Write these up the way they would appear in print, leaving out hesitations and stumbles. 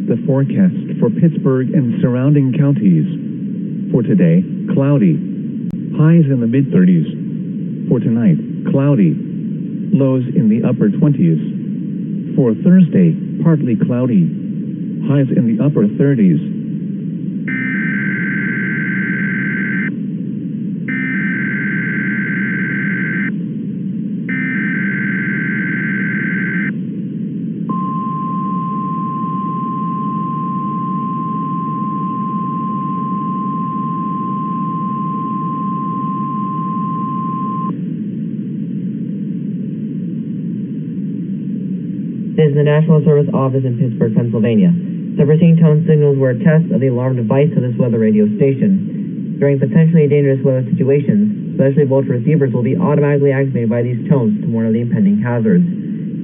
The forecast for Pittsburgh and surrounding counties. For today, cloudy. Highs in the mid-30s. For tonight, cloudy. Lows in the upper 20s. For Thursday, partly cloudy. Highs in the upper 30s. This is the National Service Office in Pittsburgh, Pennsylvania. The receiving tone signals were a test of the alarm device of this weather radio station. During potentially dangerous weather situations, specially built receivers will be automatically activated by these tones to warn of the impending hazards.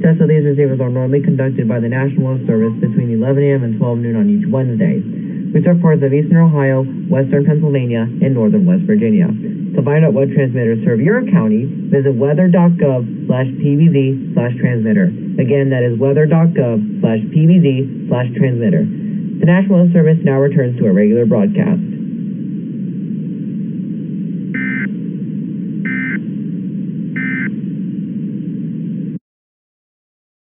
Tests of these receivers are normally conducted by the National Weather Service between 11 a.m. and 12 noon on each Wednesday. We serve parts of eastern Ohio, western Pennsylvania, and northern West Virginia. To find out what transmitters serve your county, visit weather.gov/pbz/transmitter. Again, that is weather.gov/pbz/transmitter. The National Weather Service now returns to a regular broadcast.